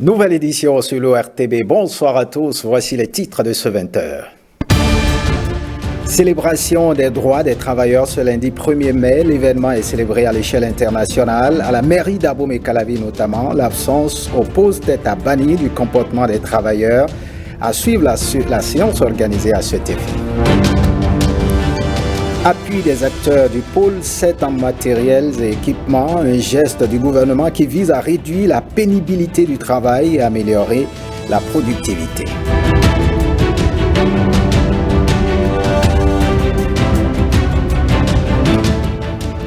Nouvelle édition sur l'ORTB. Bonsoir à tous. Voici les titres de ce 20h. Célébration des droits des travailleurs ce lundi 1er mai. L'événement est célébré à l'échelle internationale. À la mairie d'Abomey-Calavi notamment, l'absence oppose tête à banni du comportement des travailleurs. À suivre la séance organisée à cet effet. Appui des acteurs du pôle 7 en matériels et équipements, un geste du gouvernement qui vise à réduire la pénibilité du travail et améliorer la productivité.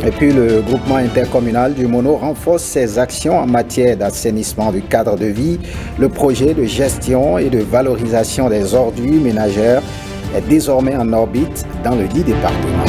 Et puis le groupement intercommunal du Mono renforce ses actions en matière d'assainissement du cadre de vie. Le projet de gestion et de valorisation des ordures ménagères est désormais en orbite dans le dit département.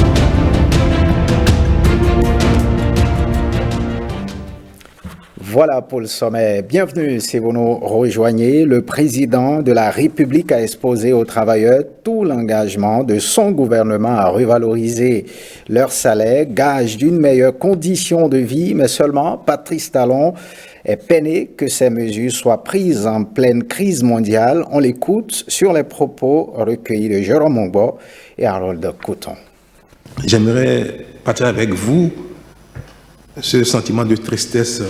Voilà pour le sommet. Bienvenue si vous nous rejoignez. Le président de la République a exposé aux travailleurs tout l'engagement de son gouvernement à revaloriser leur salaire, gage d'une meilleure condition de vie, mais seulement Patrice Talon est peiné que ces mesures soient prises en pleine crise mondiale. On l'écoute sur les propos recueillis de Jérôme Mongbo et Harold Couton. J'aimerais partager avec vous ce sentiment de tristesse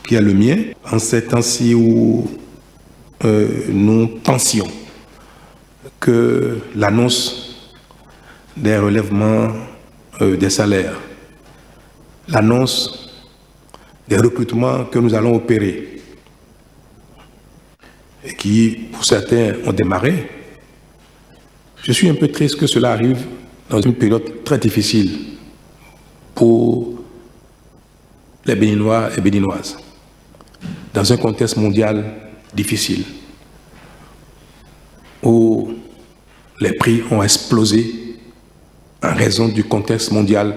qui est le mien en ces temps-ci où nous pensions que l'annonce des relèvements des salaires, l'annonce des recrutements que nous allons opérer et qui, pour certains, ont démarré. Je suis un peu triste que cela arrive dans une période très difficile pour les Béninois et Béninoises, dans un contexte mondial difficile, où les prix ont explosé en raison du contexte mondial,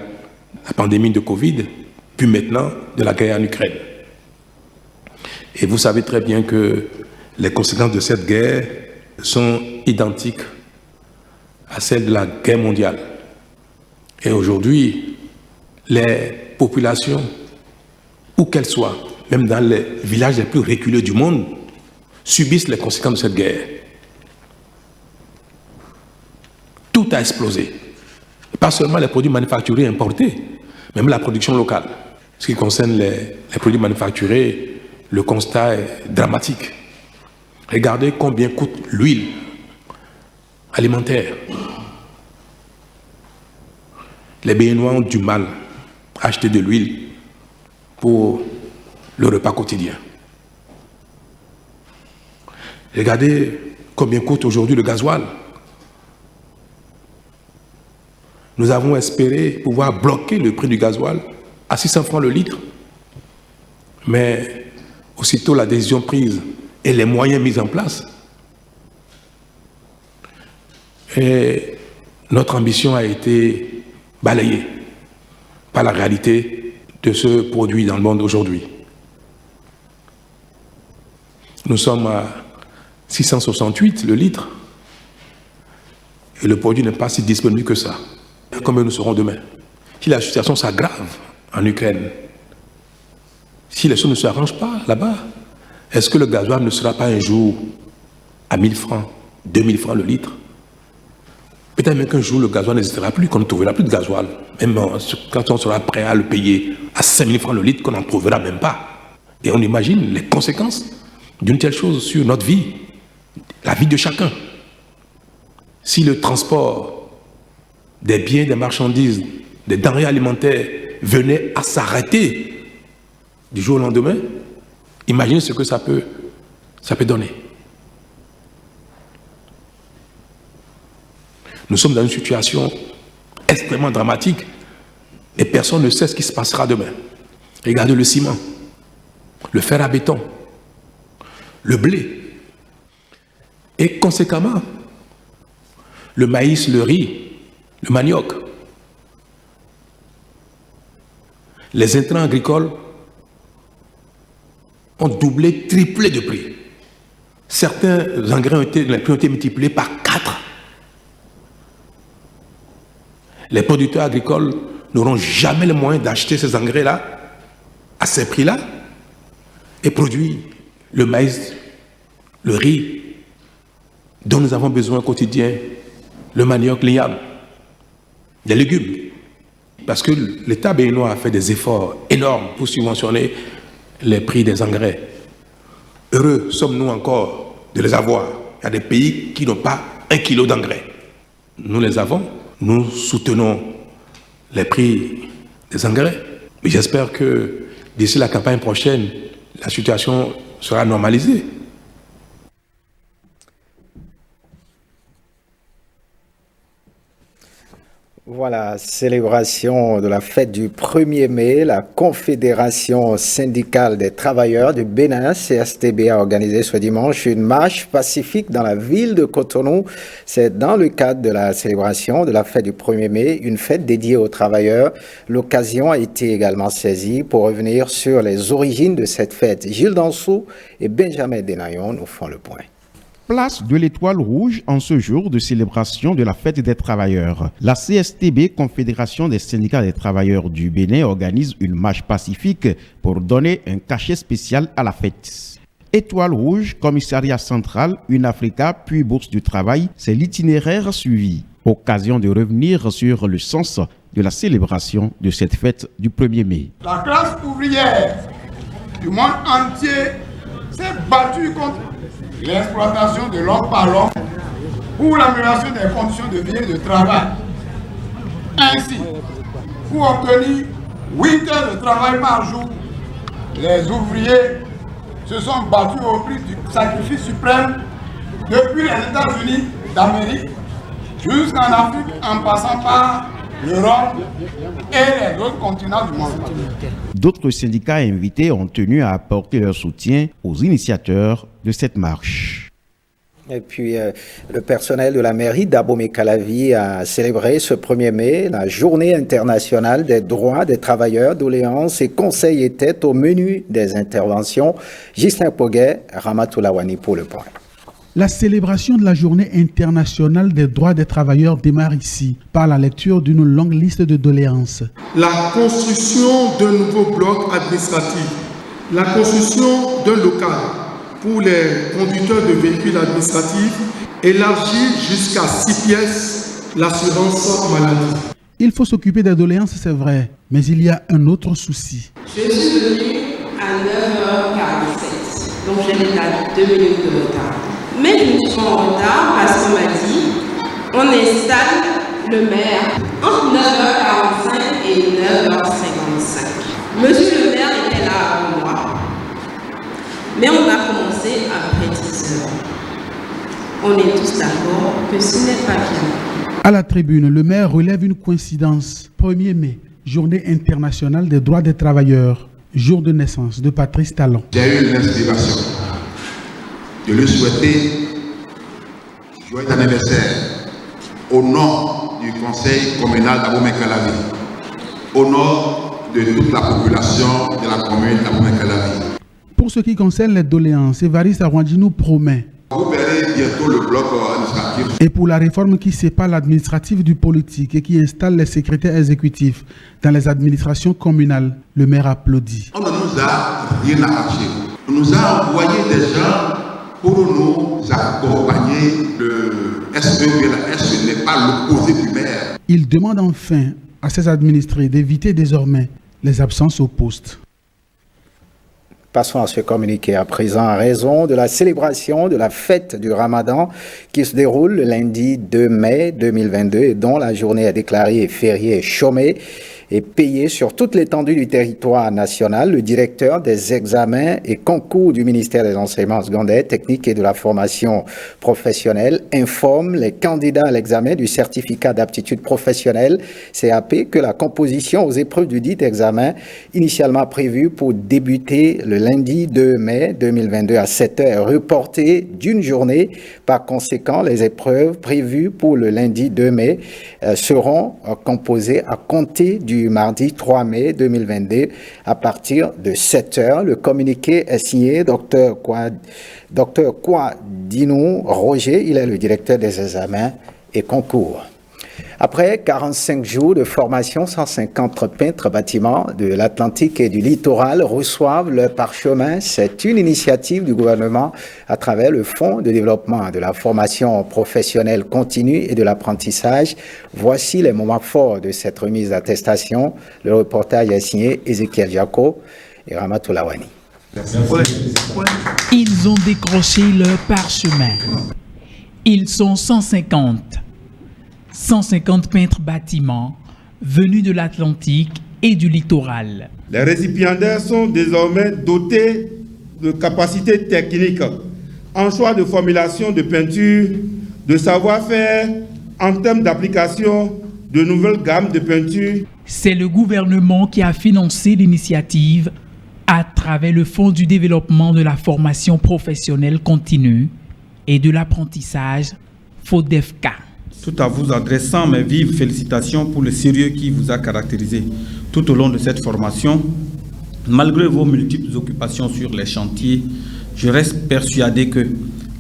la pandémie de Covid, puis maintenant de la guerre en Ukraine. Et vous savez très bien que les conséquences de cette guerre sont identiques à celles de la guerre mondiale. Et aujourd'hui, les populations, où qu'elles soient, même dans les villages les plus reculés du monde, subissent les conséquences de cette guerre. Tout a explosé. Pas seulement les produits manufacturés importés, même la production locale. Ce qui concerne les produits manufacturés, le constat est dramatique. Regardez combien coûte l'huile alimentaire. Les Béninois ont du mal à acheter de l'huile pour le repas quotidien. Regardez combien coûte aujourd'hui le gasoil. Nous avons espéré pouvoir bloquer le prix du gasoil à 600 francs le litre. Mais aussitôt la décision prise et les moyens mis en place, et notre ambition a été balayée par la réalité de ce produit dans le monde aujourd'hui. Nous sommes à 668 le litre et le produit n'est pas si disponible que ça. Combien nous serons demain? Si la situation s'aggrave en Ukraine, si les choses ne s'arrangent pas là-bas, est-ce que le gasoil ne sera pas un jour à 1000 francs, 2000 francs le litre? Peut-être même qu'un jour le gasoil n'existera plus, qu'on ne trouvera plus de gasoil. Même quand on sera prêt à le payer à 5000 francs le litre, qu'on n'en trouvera même pas. Et on imagine les conséquences d'une telle chose sur notre vie, la vie de chacun. Si le transport des biens, des marchandises, des denrées alimentaires venait à s'arrêter du jour au lendemain, imaginez ce que ça peut donner. Nous sommes dans une situation extrêmement dramatique et personne ne sait ce qui se passera demain. Regardez le ciment, le fer à béton, le blé et conséquemment le maïs, le riz, le manioc. Les intrants agricoles ont doublé, triplé de prix. Certains engrais ont été multipliés par 4. Les producteurs agricoles n'auront jamais les moyens d'acheter ces engrais-là à ces prix-là et produire le maïs, le riz, dont nous avons besoin au quotidien, le manioc, l'igname, des légumes. Parce que l'État béninois a fait des efforts énormes pour subventionner les prix des engrais. Heureux sommes-nous encore de les avoir. Il y a des pays qui n'ont pas 1 kilo d'engrais. Nous les avons. Nous soutenons les prix des engrais. Mais j'espère que d'ici la campagne prochaine, la situation sera normalisée. Voilà, célébration de la fête du 1er mai, la Confédération syndicale des travailleurs du Bénin, CSTB, a organisé ce dimanche une marche pacifique dans la ville de Cotonou. C'est dans le cadre de la célébration de la fête du 1er mai, une fête dédiée aux travailleurs. L'occasion a été également saisie pour revenir sur les origines de cette fête. Gilles Dansou et Benjamin Denayon nous font le point. Place de l'Étoile Rouge en ce jour de célébration de la fête des travailleurs. La CSTB, Confédération des syndicats des travailleurs du Bénin, organise une marche pacifique pour donner un cachet spécial à la fête. Étoile Rouge, Commissariat central, UNAFRICA, puis Bourse du travail, c'est l'itinéraire suivi. Occasion de revenir sur le sens de la célébration de cette fête du 1er mai. La classe ouvrière du monde entier s'est battue contre l'exploitation de l'homme par l'homme pour l'amélioration des conditions de vie et de travail. Ainsi, pour obtenir 8 heures de travail par jour, les ouvriers se sont battus au prix du sacrifice suprême depuis les États-Unis d'Amérique jusqu'en Afrique en passant par l'Europe et les autres continents du monde. D'autres syndicats invités ont tenu à apporter leur soutien aux initiateurs de cette marche. Et puis, le personnel de la mairie d'Abomey-Calavi a célébré ce 1er mai la journée internationale des droits des travailleurs. Doléances et conseils étaient au menu des interventions. Justin Poguet, Ramatoulawani pour le point. La célébration de la journée internationale des droits des travailleurs démarre ici par la lecture d'une longue liste de doléances. La construction d'un nouveau bloc administratif, la construction d'un local pour les conducteurs de véhicules administratifs, élargi jusqu'à 6 pièces l'assurance maladie. Il faut s'occuper des doléances, c'est vrai, mais il y a un autre souci. Je suis venue à 9h47, donc j'ai déjà 2 minutes de retard. Mais je suis en retard parce qu'on m'a dit on installe le maire entre 9h45 et 9h55. Monsieur le maire était là avant moi, mais on a commencé après 10h. On est tous d'accord que ce n'est pas bien. À la tribune, le maire relève une coïncidence. 1er mai, journée internationale des droits des travailleurs, jour de naissance de Patrice Talon. J'ai eu l'inspiration de lui souhaiter joyeux anniversaire au nom du conseil communal d'Abomey-Calavi, au nom de toute la population de la commune d'Abomey-Calavi. Pour ce qui concerne les doléances, Évariste Arwandji nous promet. Vous verrez bientôt le bloc administratif. Et pour la réforme qui sépare l'administratif du politique et qui installe les secrétaires exécutifs dans les administrations communales, le maire applaudit. On ne nous a rien arraché. On nous a envoyé des gens pour nous accompagner. Le SE n'est pas l'opposé du maire. Il demande enfin à ses administrés d'éviter désormais les absences au poste. Passons à ce communiqué à présent à raison de la célébration de la fête du Ramadan qui se déroule le lundi 2 mai 2022 et dont la journée est déclarée fériée et chômée et payée sur toute l'étendue du territoire national. Le directeur des examens et concours du ministère des Enseignements secondaires, techniques et de la formation professionnelle informe les candidats à l'examen du certificat d'aptitude professionnelle CAP que la composition aux épreuves du dit examen, initialement prévue pour débuter le lundi 2 mai 2022 à 7h, est reportée d'une journée. Par conséquent, les épreuves prévues pour le lundi 2 mai seront composées à compter du mardi 3 mai 2022 à partir de 7h. Le communiqué est signé Dr Kouadinou Roger, il est le directeur des examens et concours. Après 45 jours de formation, 150 peintres bâtiments de l'Atlantique et du littoral reçoivent leur parchemin. C'est une initiative du gouvernement à travers le Fonds de développement de la formation professionnelle continue et de l'apprentissage. Voici les moments forts de cette remise d'attestation. Le reportage est signé Ezekiel Jaco et Ramatou Lawani. Ils ont décroché leur parchemin. Ils sont 150 peintres bâtiments venus de l'Atlantique et du littoral. Les récipiendaires sont désormais dotés de capacités techniques en choix de formulation de peinture, de savoir-faire en termes d'application de nouvelles gammes de peinture. C'est le gouvernement qui a financé l'initiative à travers le Fonds du développement de la formation professionnelle continue et de l'apprentissage, FODEFCA. Tout en vous adressant mes vives félicitations pour le sérieux qui vous a caractérisé tout au long de cette formation. Malgré vos multiples occupations sur les chantiers, je reste persuadé que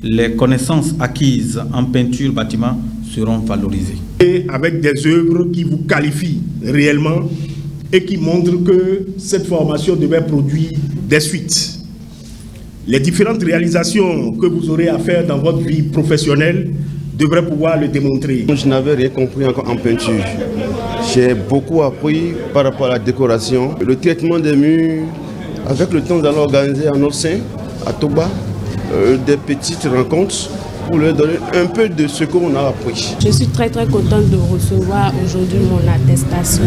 les connaissances acquises en peinture bâtiment seront valorisées. Et avec des œuvres qui vous qualifient réellement et qui montrent que cette formation devait produire des suites. Les différentes réalisations que vous aurez à faire dans votre vie professionnelle devraient pouvoir le démontrer. Je n'avais rien compris encore en peinture. J'ai beaucoup appris par rapport à la décoration, le traitement des murs. Avec le temps, nous allons organiser en notre sein, à Toba, des petites rencontres pour leur donner un peu de ce qu'on a appris. Je suis très contente de recevoir aujourd'hui mon attestation.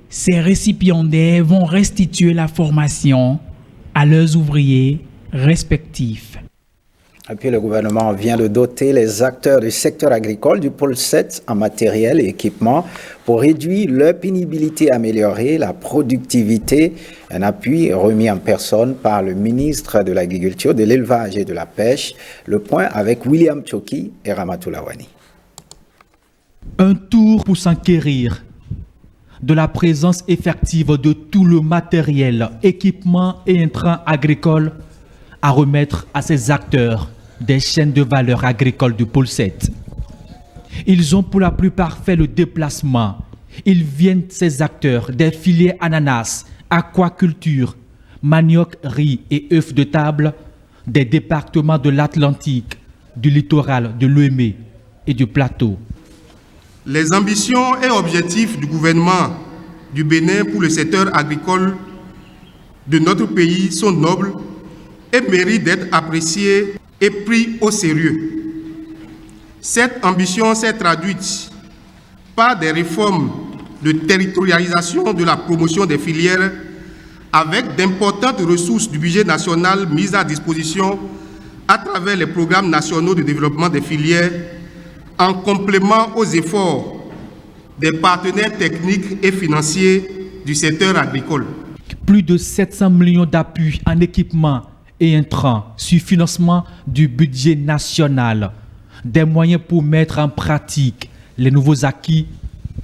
Ces récipiendaires vont restituer la formation à leurs ouvriers respectifs. Et puis le gouvernement vient de doter les acteurs du secteur agricole du pôle 7 en matériel et équipement pour réduire leur pénibilité, améliorer la productivité. Un appui remis en personne par le ministre de l'Agriculture, de l'Élevage et de la Pêche. Le point avec William Choki et Ramatou Lawani. Un tour pour s'enquérir de la présence effective de tout le matériel, équipement et intrants agricoles à remettre à ces acteurs des chaînes de valeur agricole du pôle 7. Ils ont pour la plupart fait le déplacement. Ils viennent, ces acteurs, des filières ananas, aquaculture, manioc, riz et œufs de table, des départements de l'Atlantique, du littoral, de l'Ouémé et du plateau. Les ambitions et objectifs du gouvernement du Bénin pour le secteur agricole de notre pays sont nobles et méritent d'être appréciés et pris au sérieux. Cette ambition s'est traduite par des réformes de territorialisation de la promotion des filières avec d'importantes ressources du budget national mises à disposition à travers les programmes nationaux de développement des filières en complément aux efforts des partenaires techniques et financiers du secteur agricole. Plus de 700 millions d'appuis en équipement et intrants sur financement du budget national. Des moyens pour mettre en pratique les nouveaux acquis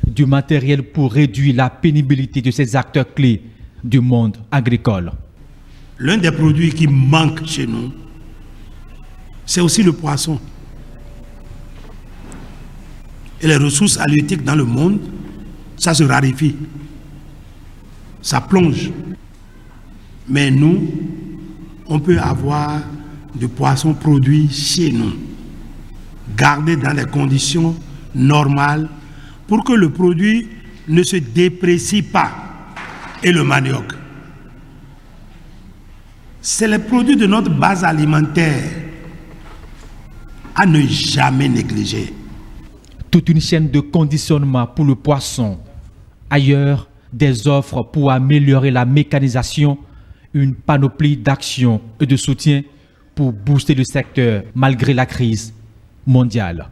du matériel pour réduire la pénibilité de ces acteurs clés du monde agricole. L'un des produits qui manque chez nous, c'est aussi le poisson. Et les ressources halieutiques dans le monde, ça se raréfie. Ça plonge. Mais nous, on peut avoir du poisson produit chez nous, gardé dans des conditions normales pour que le produit ne se déprécie pas. Et le manioc. C'est les produits de notre base alimentaire à ne jamais négliger. Toute une chaîne de conditionnement pour le poisson. Ailleurs, des offres pour améliorer la mécanisation, une panoplie d'actions et de soutien pour booster le secteur malgré la crise mondiale.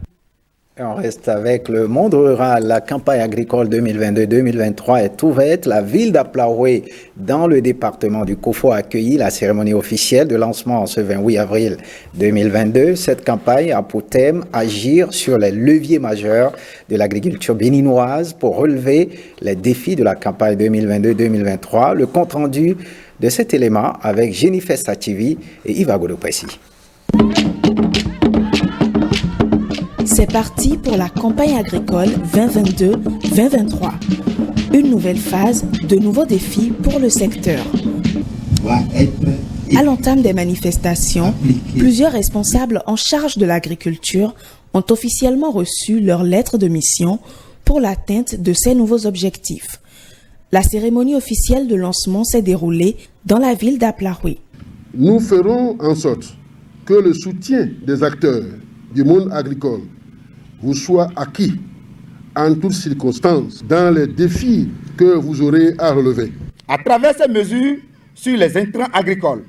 Et on reste avec le monde rural. La campagne agricole 2022-2023 est ouverte. La ville d'Aplaoué, dans le département du Kofo, a accueilli la cérémonie officielle de lancement ce 28 avril 2022. Cette campagne a pour thème agir sur les leviers majeurs de l'agriculture béninoise pour relever les défis de la campagne 2022-2023. Le compte-rendu de cet élément avec Jennifer Sativi et Yves Agodopessi. C'est parti pour la campagne agricole 2022-2023. Une nouvelle phase, de nouveaux défis pour le secteur. À l'entame des manifestations, plusieurs responsables en charge de l'agriculture ont officiellement reçu leur lettre de mission pour l'atteinte de ces nouveaux objectifs. La cérémonie officielle de lancement s'est déroulée dans la ville d'Aplaroui. Nous ferons en sorte que le soutien des acteurs du monde agricole vous soit acquis en toutes circonstances dans les défis que vous aurez à relever. À travers ces mesures sur les intrants agricoles,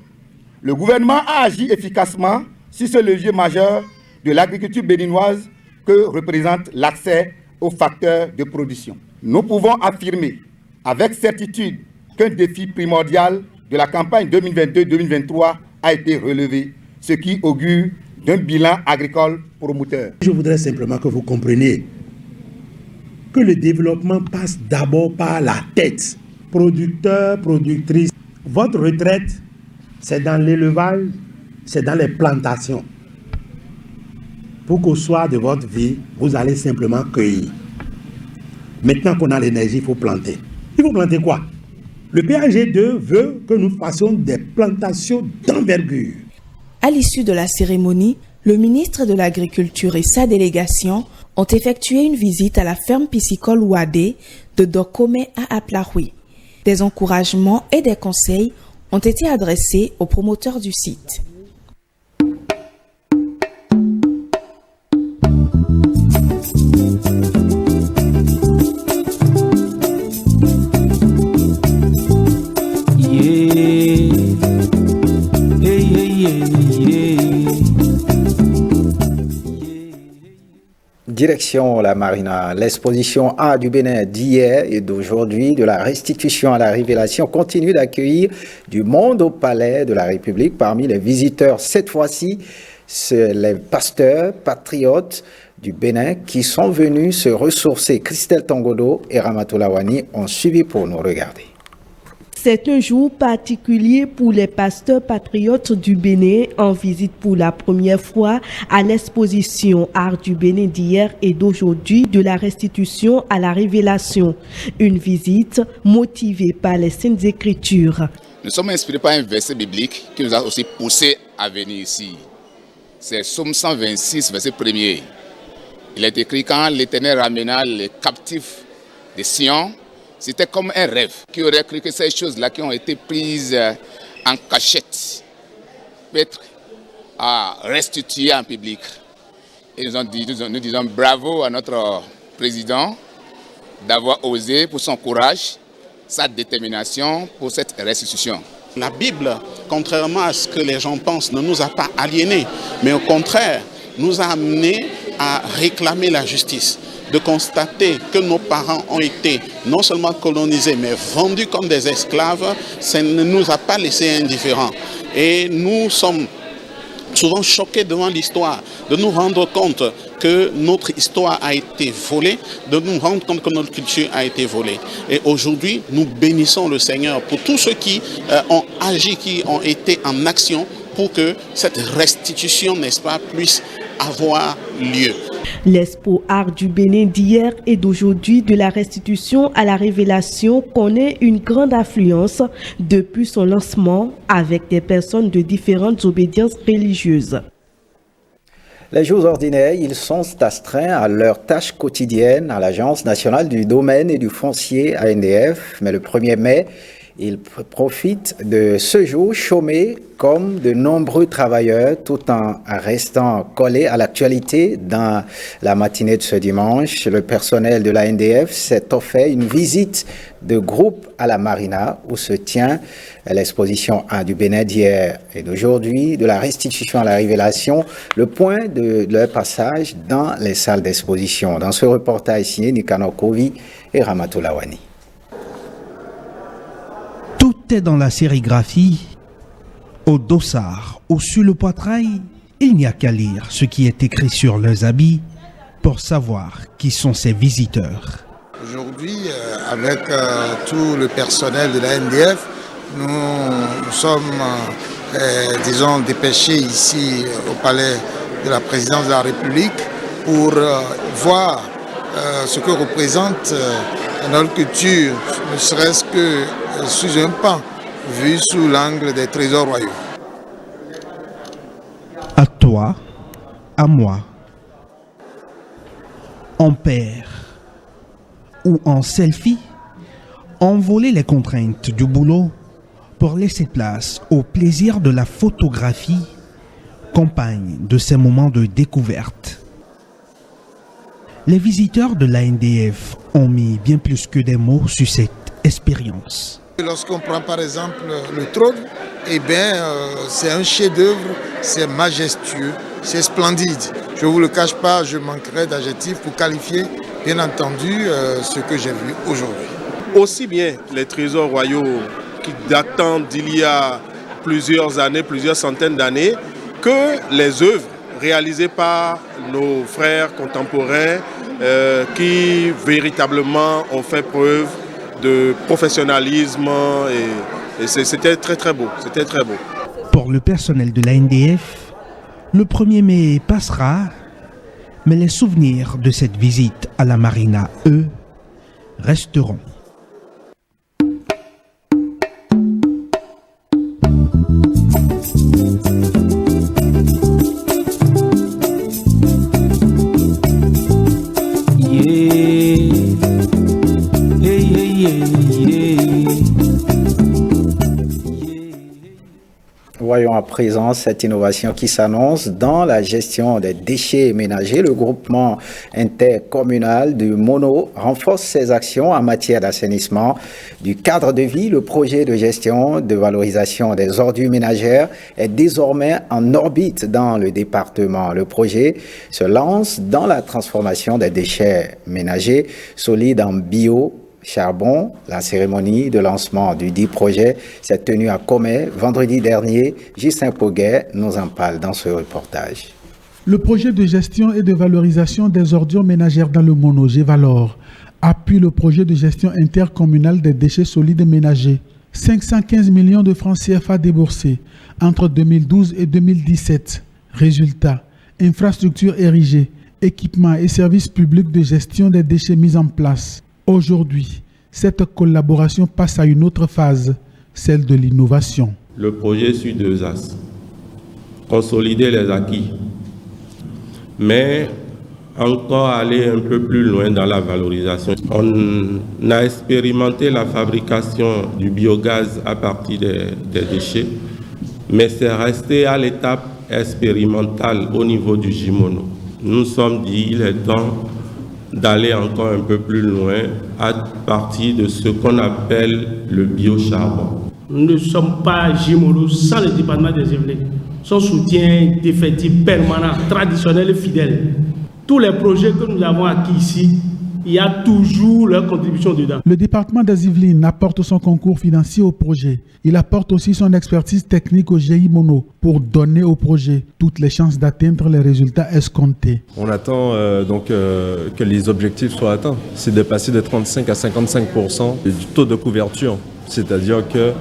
le gouvernement a agi efficacement sur ce levier majeur de l'agriculture béninoise que représente l'accès aux facteurs de production. Nous pouvons affirmer avec certitude qu'un défi primordial de la campagne 2022-2023 a été relevé, ce qui augure d'un bilan agricole promoteur. Je voudrais simplement que vous compreniez que le développement passe d'abord par la tête. Producteurs, productrices, votre retraite, c'est dans l'élevage, c'est dans les plantations. Pour qu'au soir de votre vie, vous allez simplement cueillir. Maintenant qu'on a l'énergie, il faut planter. Il faut planter quoi? Le PAG2 veut que nous fassions des plantations d'envergure. À l'issue de la cérémonie, le ministre de l'Agriculture et sa délégation ont effectué une visite à la ferme piscicole Ouadé de Dokome à Aplaroui. Des encouragements et des conseils ont été adressés aux promoteurs du site. Direction la Marina. L'exposition Art du Bénin d'hier et d'aujourd'hui, de la restitution à la révélation, continue d'accueillir du monde au palais de la République. Parmi les visiteurs, cette fois-ci, c'est les pasteurs patriotes du Bénin qui sont venus se ressourcer. Christelle Tongodo et Ramatou Lawani ont suivi pour nous regarder. C'est un jour particulier pour les pasteurs patriotes du Bénin en visite pour la première fois à l'exposition Art du Bénin d'hier et d'aujourd'hui de la restitution à la révélation. Une visite motivée par les Saintes Écritures. Nous sommes inspirés par un verset biblique qui nous a aussi poussé à venir ici. C'est Psaume 126, verset 1er. Il est écrit: quand l'Éternel ramena les captifs de Sion, c'était comme un rêve. Qui aurait cru que ces choses-là qui ont été prises en cachette peuvent être restituées en public. Et nous disons bravo à notre président d'avoir osé pour son courage, sa détermination pour cette restitution. La Bible, contrairement à ce que les gens pensent, ne nous a pas aliénés, mais au contraire, nous a amenés à réclamer la justice. De constater que nos parents ont été non seulement colonisés, mais vendus comme des esclaves, ça ne nous a pas laissés indifférents. Et nous sommes souvent choqués devant l'histoire, de nous rendre compte que notre histoire a été volée, de nous rendre compte que notre culture a été volée. Et aujourd'hui, nous bénissons le Seigneur pour tous ceux qui ont agi, qui ont été en action pour que cette restitution, n'est-ce pas, puisse avoir lieu. L'expo Art du Bénin d'hier et d'aujourd'hui de la restitution à la révélation connaît une grande affluence depuis son lancement avec des personnes de différentes obédiences religieuses. Les jours ordinaires, ils sont astreints à leurs tâches quotidiennes à l'Agence nationale du domaine et du foncier ANDF, mais le 1er mai, ils profitent de ce jour chômé comme de nombreux travailleurs tout en restant collés à l'actualité. Dans la matinée de ce dimanche, le personnel de l'ANDF s'est offert une visite de groupe à la Marina où se tient l'exposition Art du Bénin d'hier et d'aujourd'hui, de la restitution à la révélation, le point de leur passage dans les salles d'exposition. Dans ce reportage signé Nicanor Kovi et Ramatou Lawani. Tout est dans la sérigraphie. Au dossard ou sur le poitrail, il n'y a qu'à lire ce qui est écrit sur leurs habits pour savoir qui sont ces visiteurs. Aujourd'hui, avec tout le personnel de la NDF, nous sommes, disons, dépêchés ici au palais de la présidence de la République pour voir ce que représente notre culture, ne serait-ce que sous un pan, vu sous l'angle des trésors royaux. À toi, à moi, en paire ou en selfie, envoler les contraintes du boulot pour laisser place au plaisir de la photographie, compagne de ces moments de découverte. Les visiteurs de l'ANDF ont mis bien plus que des mots sur cette expérience. Lorsqu'on prend par exemple le trône, eh bien, c'est un chef-d'œuvre, c'est majestueux, c'est splendide. Je ne vous le cache pas, je manquerai d'adjectifs pour qualifier, bien entendu, ce que j'ai vu aujourd'hui. Aussi bien les trésors royaux qui datent d'il y a plusieurs années, plusieurs centaines d'années, que les œuvres réalisées par nos frères contemporains qui véritablement ont fait preuve de professionnalisme et c'était très très beau, c'était très beau. Pour le personnel de l'ANDF, le 1er mai passera, mais les souvenirs de cette visite à la marina, eux, resteront. Voyons à présent cette innovation qui s'annonce dans la gestion des déchets ménagers. Le groupement intercommunal du Mono renforce ses actions en matière d'assainissement du cadre de vie. Le projet de gestion de valorisation des ordures ménagères est désormais en orbite dans le département. Le projet se lance dans la transformation des déchets ménagers solides en bio, charbon. La cérémonie de lancement du dit projet s'est tenue à Commet vendredi dernier. Justin Poguet nous en parle dans ce reportage. Le projet de gestion et de valorisation des ordures ménagères dans le Mono, Gévalor, appuie le projet de gestion intercommunale des déchets solides ménagers. 515 millions de francs CFA déboursés entre 2012 et 2017. Résultat, infrastructures érigées, équipements et services publics de gestion des déchets mis en place. Aujourd'hui, cette collaboration passe à une autre phase, celle de l'innovation. Le projet suit 2 axes. Consolider les acquis, mais encore aller un peu plus loin dans la valorisation. On a expérimenté la fabrication du biogaz à partir des déchets, mais c'est resté à l'étape expérimentale au niveau du Jimono. Nous nous sommes dit il est temps d'aller encore un peu plus loin à partir de ce qu'on appelle le biocharbon. Nous ne sommes pas Jimono sans le département des Yvelines. Son soutien d'effectifs permanents, traditionnels et fidèles. Tous les projets que nous avons acquis ici, il y a toujours leur contribution dedans. Le département des Yvelines apporte son concours financier au projet. Il apporte aussi son expertise technique au GI Mono pour donner au projet toutes les chances d'atteindre les résultats escomptés. On attend que les objectifs soient atteints. C'est de passer de 35 à 55% du taux de couverture. C'est-à-dire que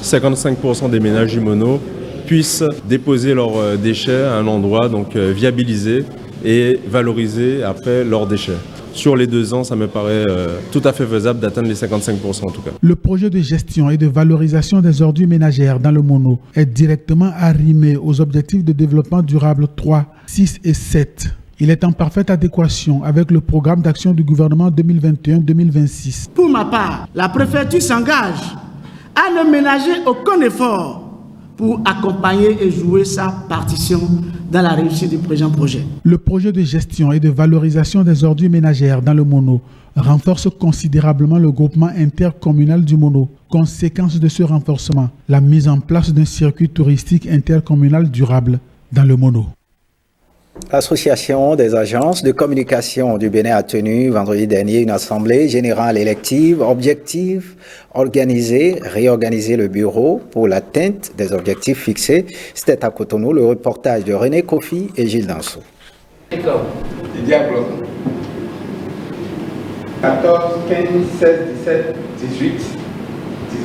55% des ménages Mono puissent déposer leurs déchets à un endroit, donc viabiliser et valoriser après leurs déchets. Sur les 2 ans, ça me paraît tout à fait faisable d'atteindre les 55% en tout cas. Le projet de gestion et de valorisation des ordures ménagères dans le Mono est directement arrimé aux objectifs de développement durable 3, 6 et 7. Il est en parfaite adéquation avec le programme d'action du gouvernement 2021-2026. Pour ma part, la préfecture s'engage à ne ménager aucun effort pour accompagner et jouer sa partition dans la réussite du présent projet. Le projet de gestion et de valorisation des ordures ménagères dans le Mono renforce considérablement le groupement intercommunal du Mono. Conséquence de ce renforcement, la mise en place d'un circuit touristique intercommunal durable dans le Mono. L'Association des agences de communication du Bénin a tenu vendredi dernier une assemblée générale élective objective, réorganiser le bureau pour l'atteinte des objectifs fixés. C'était à Cotonou, le reportage de René Kofi et Gilles Danso. 14, 15, 16, 17, 18,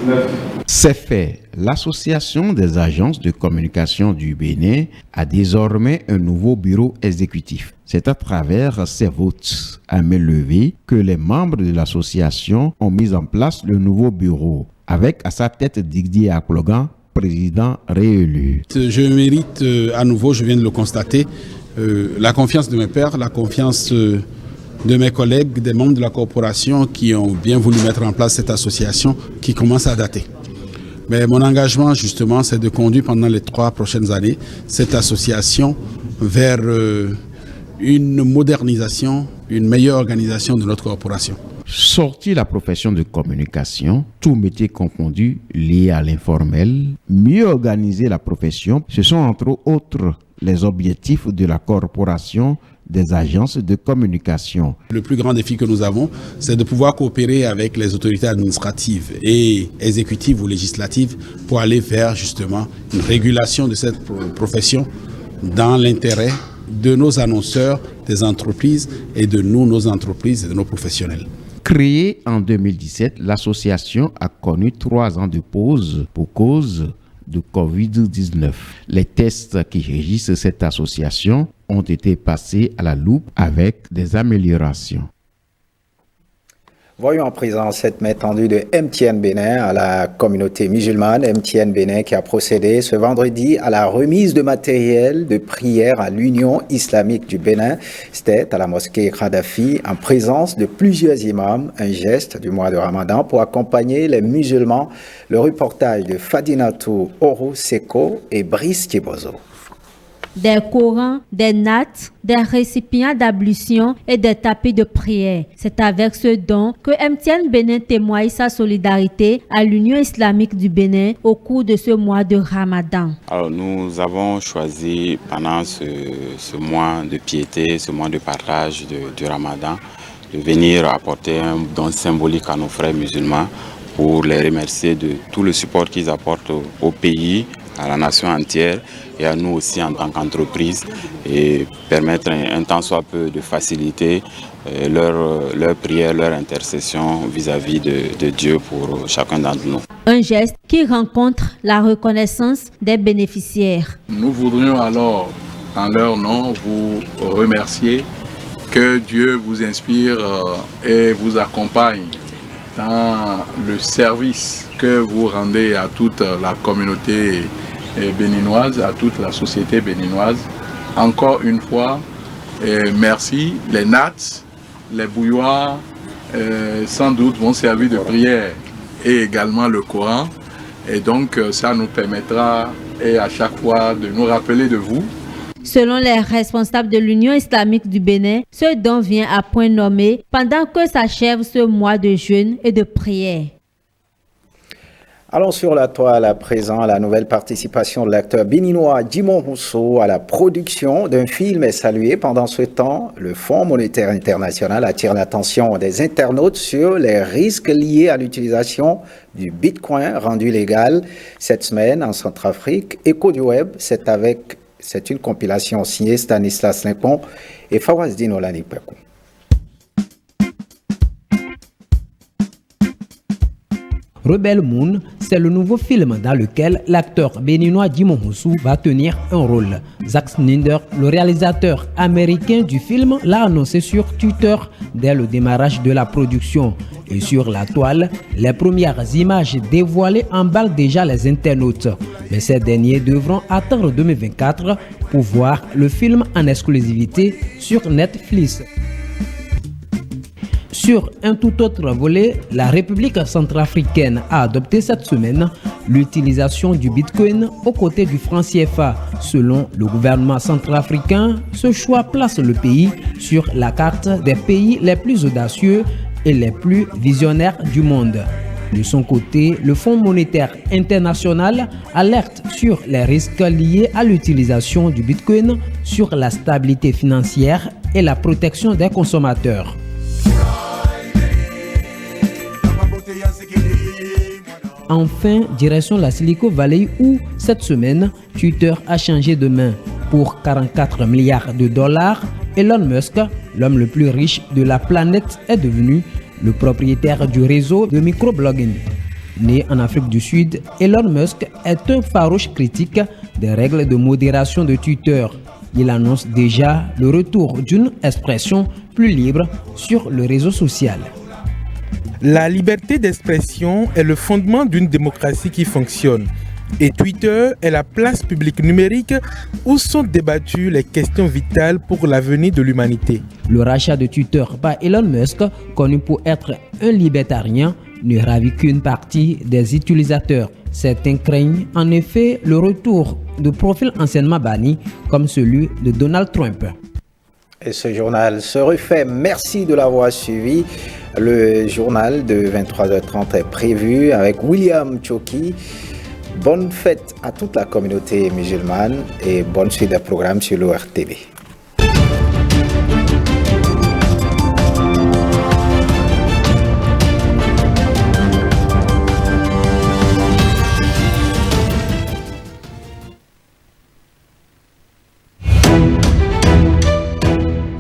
19. C'est fait. l'Association des agences de communication du Bénin a désormais un nouveau bureau exécutif. C'est à travers ces votes à main levée que les membres de l'association ont mis en place le nouveau bureau, avec à sa tête Didier Aklogan, président réélu. Je mérite à nouveau, je viens de le constater, la confiance de mes pairs, la confiance de mes collègues, des membres de la corporation qui ont bien voulu mettre en place cette association qui commence à dater. Mais mon engagement, justement, c'est de conduire pendant les 3 prochaines années cette association vers une modernisation, une meilleure organisation de notre corporation. Sortir la profession de communication, tout métier confondu lié à l'informel, mieux organiser la profession, ce sont entre autres les objectifs de la corporation des agences de communication. Le plus grand défi que nous avons, c'est de pouvoir coopérer avec les autorités administratives et exécutives ou législatives pour aller vers justement une régulation de cette profession dans l'intérêt de nos annonceurs, des entreprises et de nous, nos entreprises et de nos professionnels. Créée en 2017, l'association a connu 3 ans de pause pour cause de Covid-19. Les tests qui régissent cette association ont été passés à la loupe avec des améliorations. Voyons en présent cette main tendue de MTN Bénin à la communauté musulmane. MTN Bénin qui a procédé ce vendredi à la remise de matériel de prière à l'Union islamique du Bénin. C'était à la mosquée Khadafi en présence de plusieurs imams, un geste du mois de Ramadan pour accompagner les musulmans. Le reportage de Fadinatou Oro Seko et Brice Thibozo. Des Corans, des nattes, des récipients d'ablution et des tapis de prière. C'est avec ce don que MTN Bénin témoigne sa solidarité à l'Union islamique du Bénin au cours de ce mois de Ramadan. Alors nous avons choisi pendant ce mois de piété, ce mois de partage du Ramadan, de venir apporter un don symbolique à nos frères musulmans pour les remercier de tout le support qu'ils apportent au pays, à la nation entière et à nous aussi en tant qu'entreprise et permettre un tant soit peu de faciliter leur prière, leur intercession vis-à-vis de Dieu pour chacun d'entre nous. Un geste qui rencontre la reconnaissance des bénéficiaires. Nous voudrions alors, en leur nom, vous remercier, que Dieu vous inspire et vous accompagne dans le service que vous rendez à toute la communauté béninoise, à toute la société béninoise. Encore une fois, merci. Les nattes, les bouilloires, sans doute vont servir de prière et également le Coran. Et donc, ça nous permettra et à chaque fois de nous rappeler de vous. Selon les responsables de l'Union islamique du Bénin, ce don vient à point nommé pendant que s'achève ce mois de jeûne et de prière. Allons sur la toile à présent. La nouvelle participation de l'acteur béninois Jimon Rousseau à la production d'un film est saluée. Pendant ce temps, le Fonds monétaire international attire l'attention des internautes sur les risques liés à l'utilisation du Bitcoin rendu légal. Cette semaine, en Centrafrique, Écho du Web, c'est une compilation signée Stanislas Limpon et Fawazdine Olani Pekou. Rebel Moon, c'est le nouveau film dans lequel l'acteur béninois Jimon Rousseau va tenir un rôle. Zack Snyder, le réalisateur américain du film, l'a annoncé sur Twitter dès le démarrage de la production. Et sur la toile, les premières images dévoilées emballent déjà les internautes. Mais ces derniers devront attendre 2024 pour voir le film en exclusivité sur Netflix. Sur un tout autre volet, la République centrafricaine a adopté cette semaine l'utilisation du Bitcoin aux côtés du franc CFA. Selon le gouvernement centrafricain, ce choix place le pays sur la carte des pays les plus audacieux et les plus visionnaires du monde. De son côté, le Fonds monétaire international alerte sur les risques liés à l'utilisation du Bitcoin sur la stabilité financière et la protection des consommateurs. Enfin, direction la Silicon Valley où, cette semaine, Twitter a changé de main. Pour 44 milliards de dollars, Elon Musk, l'homme le plus riche de la planète, est devenu le propriétaire du réseau de microblogging. Né en Afrique du Sud, Elon Musk est un farouche critique des règles de modération de Twitter. Il annonce déjà le retour d'une expression plus libre sur le réseau social. La liberté d'expression est le fondement d'une démocratie qui fonctionne. Et Twitter est la place publique numérique où sont débattues les questions vitales pour l'avenir de l'humanité. Le rachat de Twitter par Elon Musk, connu pour être un libertarien, ne ravit qu'une partie des utilisateurs. Certains craignent en effet le retour de profils anciennement bannis comme celui de Donald Trump. Et ce journal se refait. Merci de l'avoir suivi. Le journal de 23h30 est prévu avec William Choki. Bonne fête à toute la communauté musulmane et bonne suite des programmes sur l'ORTV.